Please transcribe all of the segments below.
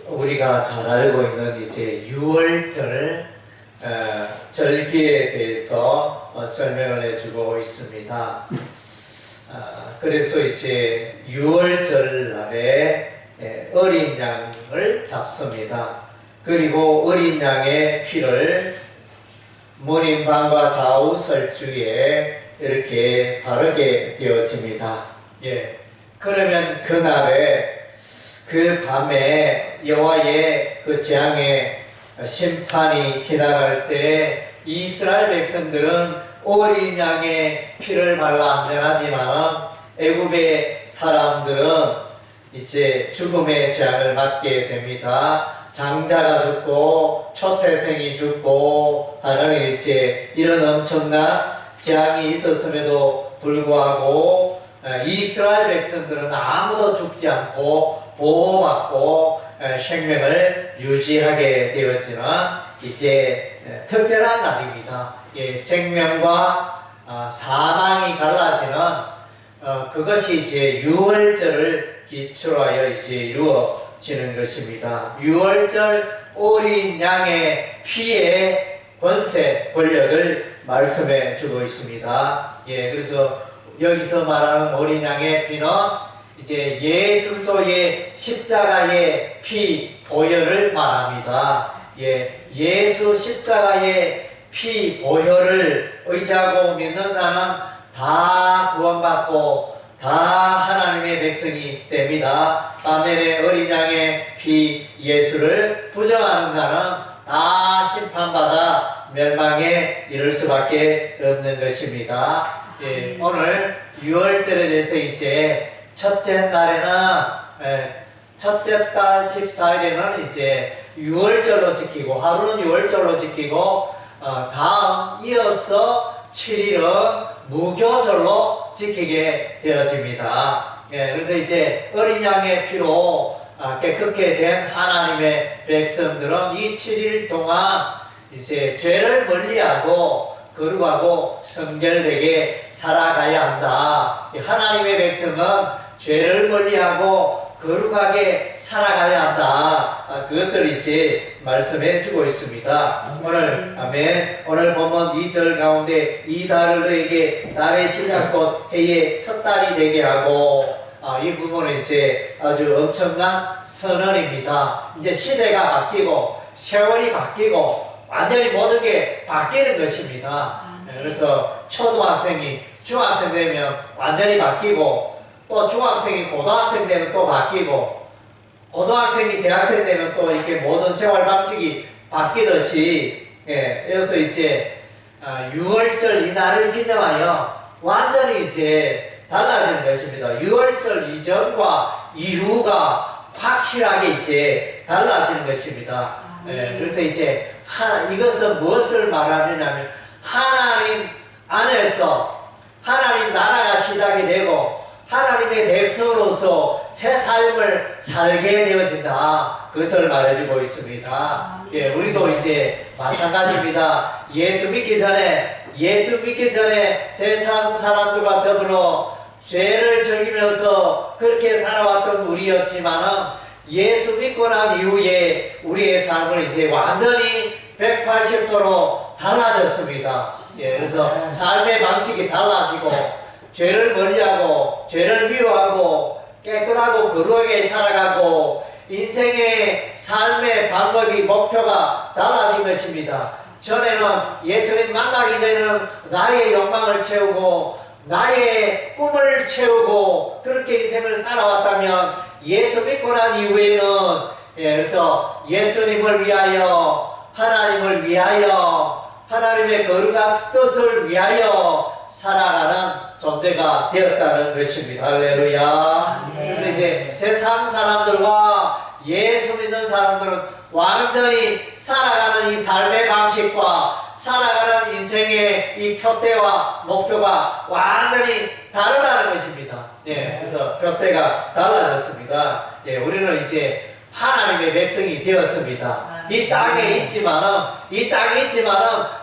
우리가 잘 알고 있는 이제 유월절 절기에 대해서 설명을 해주고 있습니다. 그래서 이제 유월절 날에 어린 양을 잡습니다. 그리고 어린 양의 피를 문인방과 좌우 설주에 이렇게 바르게 되어집니다. 그러면 그날에 그 밤에 여호와의 그 재앙의 심판이 지나갈 때 이스라엘 백성들은 어린 양의 피를 발라 안전하지만 애굽의 사람들은 이제 죽음의 재앙을 맞게 됩니다. 장자가 죽고 초태생이 죽고 하는 이제 이런 엄청난 재앙이 있었음에도 불구하고 이스라엘 백성들은 아무도 죽지 않고 보호받고 생명을 유지하게 되었지만 이제 특별한 날입니다. 생명과 사망이 갈라지는 그것이 이제 유월절을 기초하여 이제 이루어지는 것입니다. 유월절 어린 양의 피의 권세, 권력을 말씀해 주고 있습니다. 그래서 여기서 말하는 어린 양의 피는 이제 예수 그리스도의 십자가의 피 보혈을 말합니다. 예수 십자가의 피 보혈을 의지하고 믿는 자는 다 구원받고 다 하나님의 백성이 됩니다. 반면에 어린 양의 피 예수를 부정하는 자는 다 심판받아 멸망에 이를 수밖에 없는 것입니다. 오늘 유월절에 대해서 이제 첫째 날에는 첫째 달 14일에는 이제 유월절로 지키고 하루는 유월절로 지키고 다음 이어서 7일은 무교절로 지키게 되어집니다. 그래서 이제 어린 양의 피로 깨끗게 된 하나님의 백성들은 이 7일 동안 이제 죄를 멀리하고 거룩하고 성결되게 살아가야 한다. 하나님의 백성은 죄를 멀리하고 거룩하게 살아가야 한다. 그것을 이제 말씀해 주고 있습니다. 오늘 오늘 보면 2절 가운데 이 달을 너에게 달의 신약꽃 해의 첫 달이 되게 하고 이 부분은 이제 아주 엄청난 선언입니다. 이제 시대가 바뀌고 세월이 바뀌고 완전히 모든 게 바뀌는 것입니다. 그래서 초등학생이 중학생 되면 완전히 바뀌고 또 중학생이 고등학생 되면 또 바뀌고 고등학생이 대학생 되면 또 이렇게 모든 생활 방식이 바뀌듯이 그래서 이제 유월절 이날을 기념하여 완전히 이제 달라지는 것입니다. 유월절 이전과 이후가 확실하게 이제 달라지는 것입니다. 그래서 이제 이것은 무엇을 말하느냐면 하나님 안에서 하나님 나라가 시작이 되고 하나님의 백성으로서 새 삶을 살게 되어진다. 그것을 말해주고 있습니다. 우리도 이제 마찬가지입니다. 예수 믿기 전에 세상 사람들과 더불어 죄를 즐기면서 그렇게 살아왔던 우리였지만은 예수 믿고 난 이후에 우리의 삶은 이제 완전히 180도로 달라졌습니다. 그래서 삶의 방식이 달라지고 죄를 멀리하고 죄를 미워하고 깨끗하고 거룩하게 살아가고 인생의 삶의 방법이 목표가 달라진 것입니다. 전에는 예수님 만나기 전에는 나의 욕망을 채우고 나의 꿈을 채우고 그렇게 인생을 살아왔다면 예수 믿고 난 이후에는 그래서 예수님을 위하여 하나님을 위하여 하나님의 거룩한 뜻을 위하여 살아가는 존재가 되었다는 것입니다. 할렐루야. 그래서 이제 세상 사람들과 예수 믿는 사람들은 완전히 살아가는 이 삶의 방식과 살아가는 인생의 이 표대와 목표가 완전히 다르다는 것입니다. 그래서 표대가 달라졌습니다. 우리는 이제 하나님의 백성이 되었습니다. 이 땅에 있지만은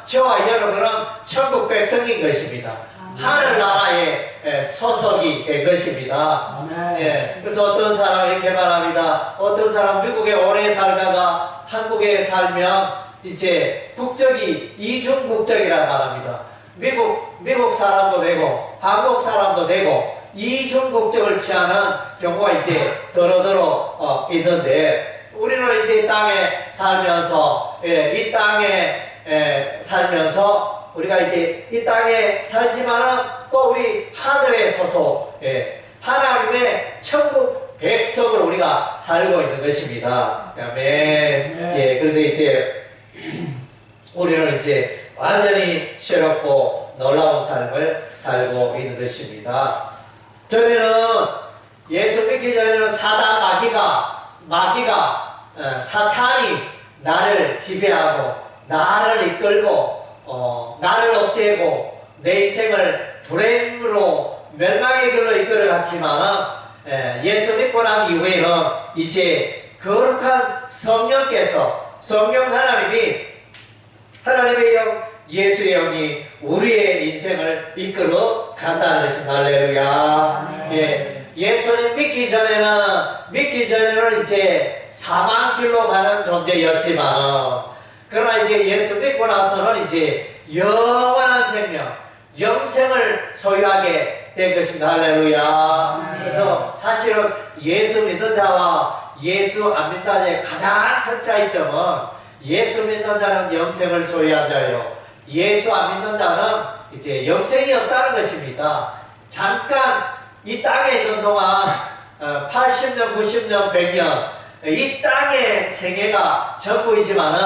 저와 여러분은 천국 백성인 것입니다. 하늘나라의 소속이 된 것입니다. 예, 그래서 어떤 사람은 이렇게 말합니다. 어떤 사람 미국에 오래 살다가 한국에 살면 이제 국적이 이중 국적이라 말합니다. 미국 사람도 되고 한국 사람도 되고 이중 국적을 취하는 경우가 이제 더러더러 있는데, 우리는 이제 이 땅에 살면서 이 땅에 살면서 우리가 이제 이 땅에 살지만은 또 우리 하늘의 소속, 하나님의 천국 백성으로 우리가 살고 있는 것입니다. 아멘. 예, 그래서 이제 우리는 이제 완전히 새롭고 놀라운 삶을 살고 있는 것입니다. 전에는 예수 믿기 전에는 사탄이 나를 지배하고 나를 이끌고 나를 억제하고 내 인생을 불행으로 멸망의 길로 이끌어갔지만, 예수 믿고 난 이후에는 이제 거룩한 성령께서, 성령 하나님의 영, 예수의 영이 우리의 인생을 이끌어 간다는 것입니다. 할렐루야. 예, 예수님 믿기 전에는 이제 사망길로 가는 존재였지만, 그러나 이제 예수 믿고 나서는 이제 영원한 생명, 영생을 소유하게 된 것입니다. 할렐루야. 그래서 사실은 예수 믿는 자와 예수 안 믿는 자의 가장 큰 차이점은, 예수 믿는 자는 영생을 소유한 자예요. 예수 안 믿는 자는 이제 영생이 없다는 것입니다. 잠깐 이 땅에 있는 동안 80년, 90년, 100년 이 땅의 생애가 전부이지만은,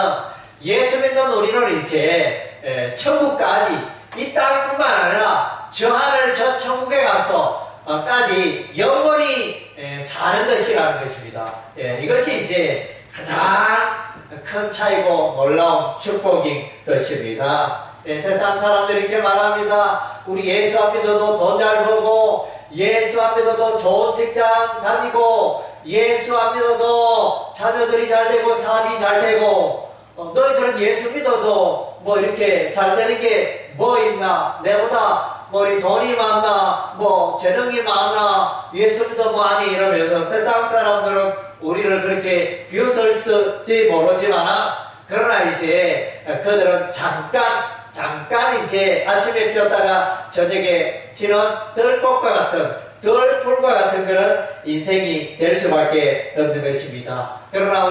예수 믿는 우리는 이제 천국까지, 이 땅뿐만 아니라 저 하늘 저 천국에 가서 까지 영원히 사는 것이라는 것입니다. 이것이 이제 가장 큰 차이고 놀라운 축복인 것입니다. 세상 사람들이 이렇게 말합니다. 우리 예수 안 믿어도 돈 잘 벌고, 예수 안 믿어도 좋은 직장 다니고, 예수 안 믿어도 자녀들이 잘 되고 사업이 잘 되고, 너희들은 예수 믿어도 뭐 이렇게 잘 되는 게 뭐 있나? 내보다 뭐 돈이 많나? 뭐 재능이 많나? 예수 믿어 뭐하니? 이러면서 세상 사람들은 우리를 그렇게 비웃을지 모르지만, 그러나 이제 그들은 잠깐 이제 아침에 피었다가 저녁에 지는 들꽃과 같은, 들풀과 같은 그런 인생이 될 수밖에 없는 것입니다. 그러나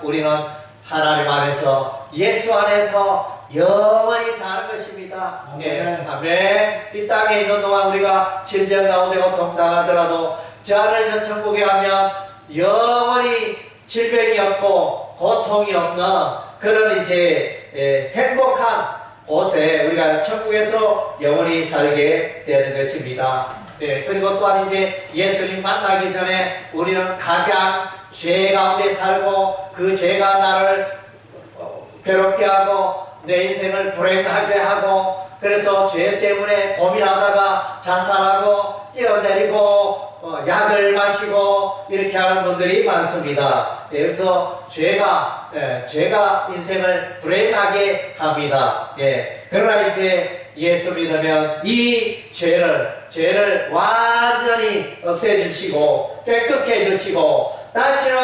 우리는 하나님 안에서, 예수 안에서 영원히 사는 것입니다. 아멘. 아멘. 이 땅에 있는 동안 우리가 질병 가운데 고통당하더라도 저 하늘 저 천국에 가면 영원히 질병이 없고 고통이 없는 그런 이제 행복한 곳에 우리가 천국에서 영원히 살게 되는 것입니다. 그리고 또한 이제 예수님 만나기 전에 우리는 각양 죄 가운데 살고, 그 죄가 나를 괴롭게 하고 내 인생을 불행하게 하고, 그래서 죄 때문에 고민하다가 자살하고 뛰어내리고 약을 마시고 이렇게 하는 분들이 많습니다. 그래서 죄가 인생을 불행하게 합니다. 그러나 이제 예수 믿으면 이 죄를 완전히 없애주시고 깨끗게 해주시고, 다시는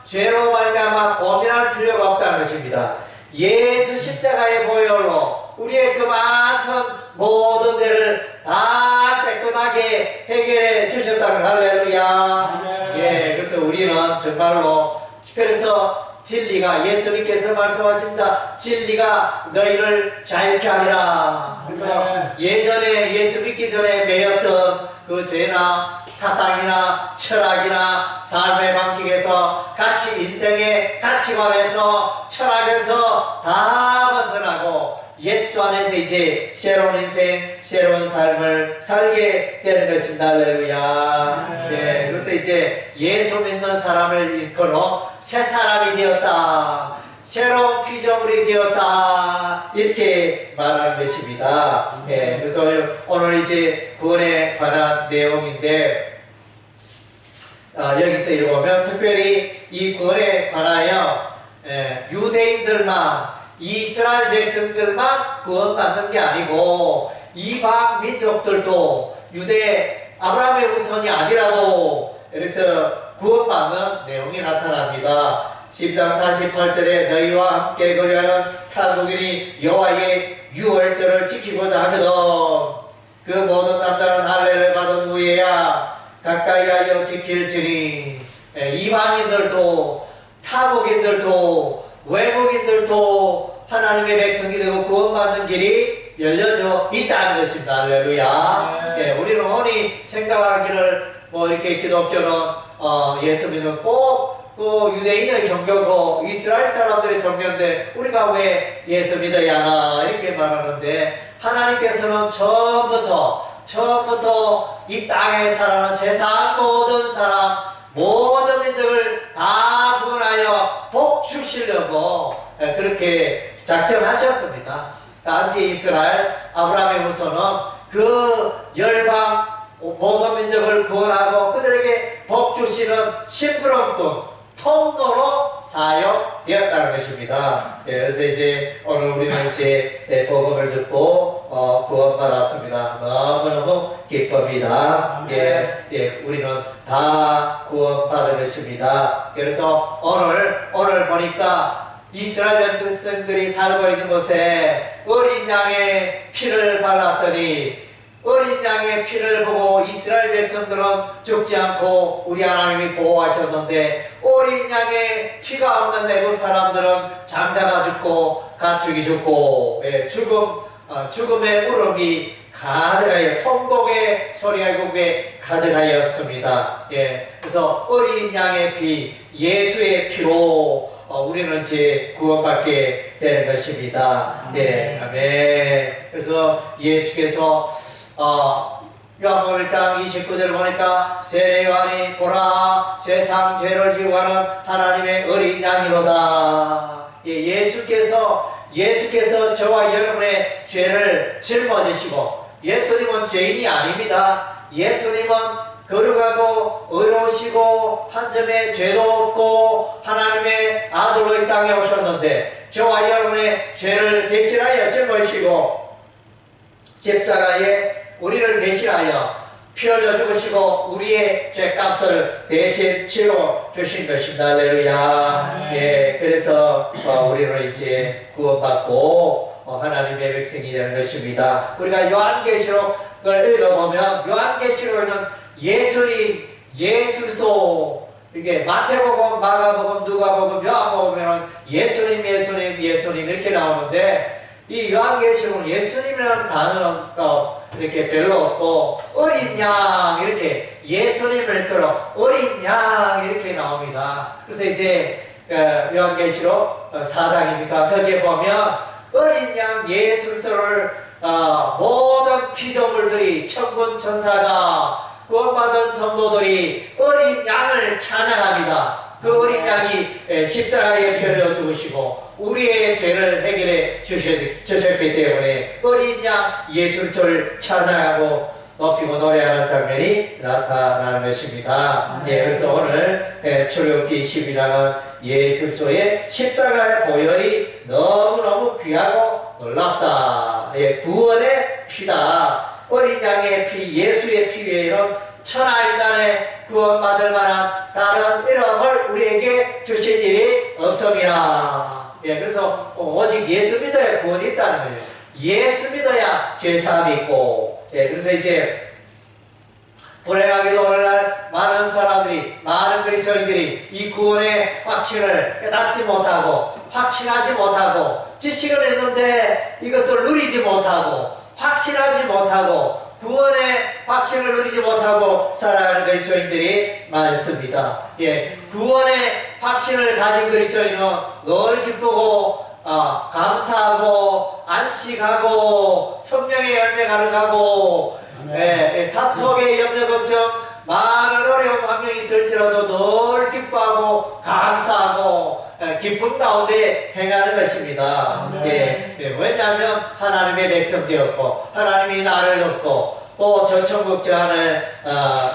죄로 말미암아 고민할 필요가 없다는 것입니다. 예수 십자가의 보혈로 우리의 그 많던 모든 죄를 다 깨끗하게 해결해 주셨다는, 할렐루야. 그래서 우리는 정말로, 그래서 진리가, 예수님께서 말씀하십니다. 진리가 너희를 자유케 하리라. 그래서 예전에 예수 믿기 전에 매였던 그 죄나 사상이나 철학이나 삶의 방식에서, 인생의 가치관에서, 철학에서 다 벗어나고 예수 안에서 이제 새로운 인생, 새로운 삶을 살게 되는 것입니다. 할렐루야. 그래서 이제 예수 믿는 사람을 일컬어 새 사람이 되었다, 새로운 피조물이 되었다, 이렇게 말하는 것입니다. 그래서 오늘 이제 구원에 관한 내용인데, 여기서 읽어보면 특별히 이 구원에 관하여 유대인들만, 이스라엘 백성들만 구원받는 게 아니고 이방 민족들도 유대 아브라함의 후손이 아니라도 그래서 구원받는 내용이 나타납니다. 10장 48절에 너희와 함께 거류하는 타국인이 여호와의 유월절을 지키고자 하거든 그 모든 남자는 할례를 받은 후에야 가까이 하여 지킬지니. 이방인들도 타국인들도 외국인들도 하나님의 백성이 되고 구원받는 길이 열려져 있다는 것입니다. 할렐루야. 우리는 흔히 생각하기를 이렇게 기독교는 예수 믿는 꼭 그 유대인의 종교고 이스라엘 사람들의 종교인데 우리가 왜 예수 믿어야 하나 이렇게 말하는데 하나님께서는 처음부터 이 땅에 살아가는 세상 모든 사람 모든 민족을 다 구원하여 복 주시려고 그렇게 작정하셨습니다. 단지 이스라엘 아브라함의 후손은 그 열방 모든 민족을 구원하고 그들에게 복 주시는 심부름꾼 통로로 사용되었다는 것입니다. 그래서 이제 오늘 우리는 이제 복음을 듣고 구원받았습니다. 너무너무 기쁩니다. 우리는 다 구원받은 것입니다. 그래서 오늘 보니까 이스라엘 백성들이 살고 있는 곳에 어린 양의 피를 발랐더니 어린 양의 피를 보고 이스라엘 백성들은 죽지 않고 우리 하나님이 보호하셨는데 어린 양의 피가 없는 내국 사람들은 장자가 죽고 가축이 죽고 죽음의 울음이 가득하여 통곡의 소리가 국에 가득하였습니다. 그래서 어린 양의 피 예수의 피로 우리는 이제 구원받게 되는 것입니다. 아멘. 그래서 예수께서 요한복음 1장 29절을 보니까 세례 요한이 보라 세상 죄를 지고 가는 하나님의 어린 양이로다. 예수께서 저와 여러분의 죄를 짊어지시고 예수님은 죄인이 아닙니다. 예수님은 거룩하고 의로우시고 한 점의 죄도 없고 하나님의 아들로 이 땅에 오셨는데 저와 여러분의 죄를 대신하여 짊어지시고 십자가에 우리를 대신하여 피 흘려 죽으시고 우리의 죄값을 대신 치러 주신 것입니다. 할렐루야. 그래서 우리는 이제 구원받고 하나님의 백성이 되는 것입니다. 우리가 요한계시록을 읽어보면 요한계시록에는 예수님, 예수소 이게 마태복음, 마가복음, 누가복음, 요한복음에는 예수님 이렇게 나오는데 이 요한계시록은 예수님이라는 단어는 이렇게 별로 없고 어린 양 이렇게 예수님을 끌어 어린 양 이렇게 나옵니다. 그래서 이제 요한계시록 4장입니까? 거기에 보면 어린 양 예수를 모든 피조물들이 천군 천사가 구원받은 성도들이 어린 양을 찬양합니다. 그 어린 양이 십자가에 펴려 죽으시고 우리의 죄를 해결해 주셨기 때문에 어린 양 예수를 찬양하고 높이고 노래하는 장면이 나타나는 것입니다. 그래서 오늘 출애굽기 12장은 예수의 십자가의 보혈이 너무너무 귀하고 놀랍다. 구원의 피다. 어린 양의 피, 예수의 피 외에는 천하인간에 구원받을 만한 다른 이름을 우리에게 주신 일이 없습니다. 그래서 오직 예수 믿어야 구원이 있다는 거예요. 예수 믿어야 죄사함이 있고. 그래서 이제 불행하게도 오늘날 많은 사람들이, 많은 그리스도인들이 이 구원의 확신을 깨닫지 못하고 확신하지 못하고 지식을 했는데 이것을 누리지 못하고 확신하지 못하고 구원의 확신을 누리지 못하고 살아가는 그리스도인들이 많습니다. 구원의 확신을 가진 그리스도인은 늘 기쁘고 감사하고 안식하고 성령의 열매 가득하고 삶 속에 염려 걱정 많은 어려운 환경이 있을지라도 늘 기뻐하고 감사하고 기쁨 가운데 행하는 것입니다. 왜냐하면 하나님의 백성 되었고 하나님이 나를 얻고 또 저 천국 저 하늘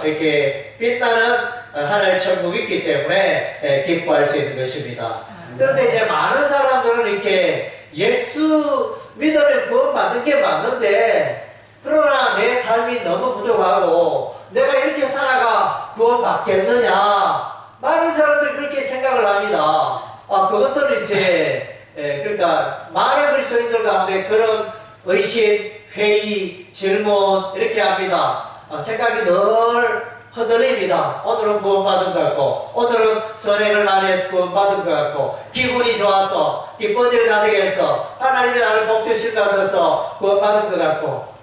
이렇게 빛나는 하늘 천국이 있기 때문에 기뻐할 수 있는 것입니다. 그런데 이제 많은 사람들은 이렇게 예수 믿으면 구원 받는 게 맞는데 그러나 내 삶이 너무 부족하고 내가 이렇게 살아가 구원받겠느냐? 많은 사람들이 그렇게 생각을 합니다. 그것을 이제 그러니까 많은 그리스도인들 가운데 그런 의심, 회의, 질문 이렇게 합니다. 생각이 늘 흔들립니다. 오늘은 구원받은 것 같고, 오늘은 선행을 많이 해서 구원받은 것 같고, 기분이 좋아서, 기쁜 일 가득해서, 하나님이 나를 복주실 것 같아서 구원받은 것 같고,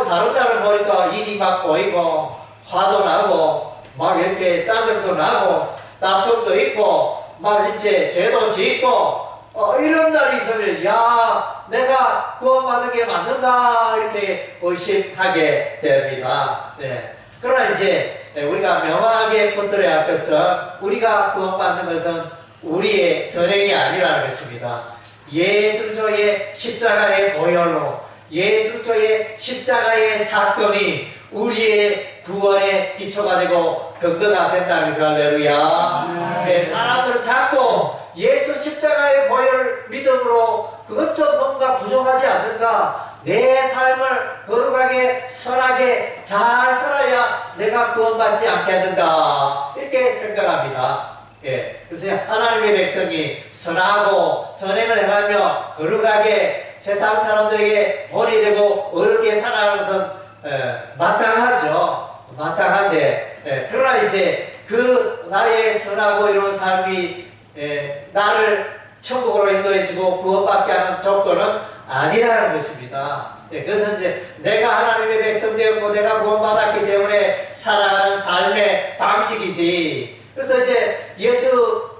다른 날은 보니까 일이 막 보이고, 화도 나고, 막 이렇게 짜증도 나고, 다툼도 있고, 막 이제 죄도 짓고, 이런 날이 있으면, 야, 내가 구원받은 게 맞는가? 이렇게 의심하게 됩니다. 네. 그러나 이제, 우리가 명확하게 붙들어야 할 것은, 우리가 구원받는 것은 우리의 선행이 아니라는 것입니다. 예수 그리스도의 십자가의 보혈로, 예수 그리스도의 십자가의 사건이 우리의 구원의 기초가 되고 근거가 된다는 것을 할렐루야. 네, 사람들은 자꾸 예수 십자가의 보혈 믿음으로 그것 좀 뭔가 부족하지 않는가? 내 삶을 거룩하게 선하게 잘 살아야 내가 구원받지 않겠는가? 이렇게 생각합니다. 예, 그래서 하나님의 백성이 선하고 선행을 행하며 거룩하게 세상 사람들에게 본이 되고 어렵게 살아가는 것은 마땅하죠. 마땅한데, 그러나 이제 그 나의 선하고 이런 삶이 나를 천국으로 인도해주고 구원받게 하는 조건은 아니라는 것입니다. 그것은 이제 내가 하나님의 백성 되었고 내가 구원받았기 때문에 살아가는 삶의 방식이지. 그래서 이제 예수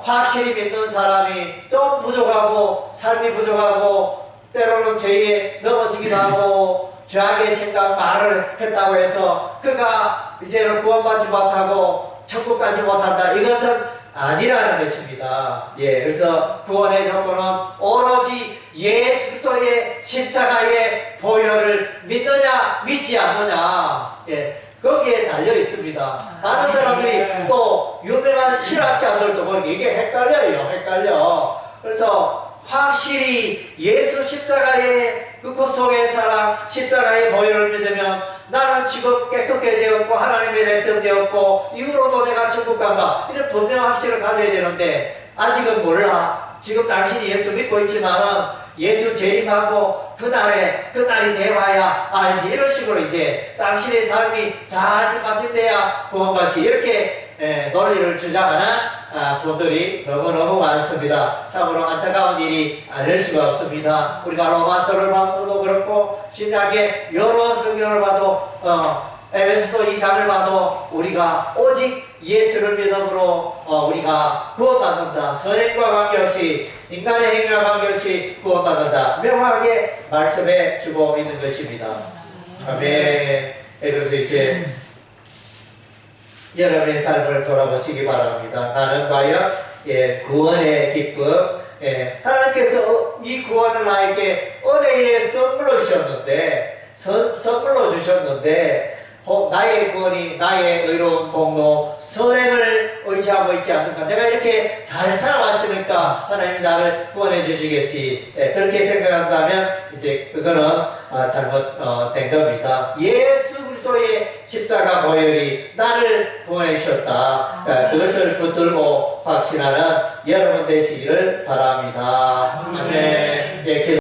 확실히 믿는 사람이 좀 부족하고 삶이 부족하고 때로는 죄에 넘어지기도 하고 죄악의 생각 말을 했다고 해서 그가 이제는 구원받지 못하고 천국 가지 못한다. 이것은 아니라는 것입니다. 예, 그래서 구원의 조건은 오로지 예수 그리스도의 십자가의 보혈을 믿느냐 믿지 않느냐, 예, 거기에 달려 있습니다. 많은 사람들이 또 유명한 신학자들도 보니까 이게 헷갈려. 그래서 확실히 예수 십자가의 그 구속의 사랑, 십자가의 보혈을 믿으면 나는 지금 깨끗게 되었고 하나님의 백성 되었고 이후로도 내가 천국 간다. 이런 분명한 확신을 가져야 되는데 아직은 몰라. 지금 당신이 예수 믿고 있지만은 예수 재림하고 그날이 돼봐야 알지. 이런 식으로 이제 당신의 삶이 잘 뒷받침돼야 구원받지. 이렇게 논리를 주장하는 분들이 너무너무 많습니다. 참으로 안타까운 일이 아닐 수가 없습니다. 우리가 로마서를 봐서도 그렇고 신약의 여러 성경을 봐도 에베소서 2장을 봐도 우리가 오직 예수를 믿음으로 우리가 구원받는다. 선행과 관계없이 인간의 행위와 관계없이 구원받는다. 명확하게 말씀해 주고 있는 것입니다. 아멘. 그래서 이제 여러분의 삶을 돌아보시기 바랍니다. 나는 과연 구원의 기쁨, 하나님께서 이 구원을 나에게 은혜의 선물로 주셨는데 나의 구원이 나의 의로운 공로, 선행을 의지하고 있지 않는가? 내가 이렇게 잘 살아왔으니까 하나님이 나를 구원해 주시겠지. 그렇게 생각한다면 이제 그거는 잘못된 겁니다. 예수 그리스도의 십자가 보혈이 나를 구원해 주셨다. 그것을 붙들고 확신하는 여러분 되시기를 바랍니다. 아멘.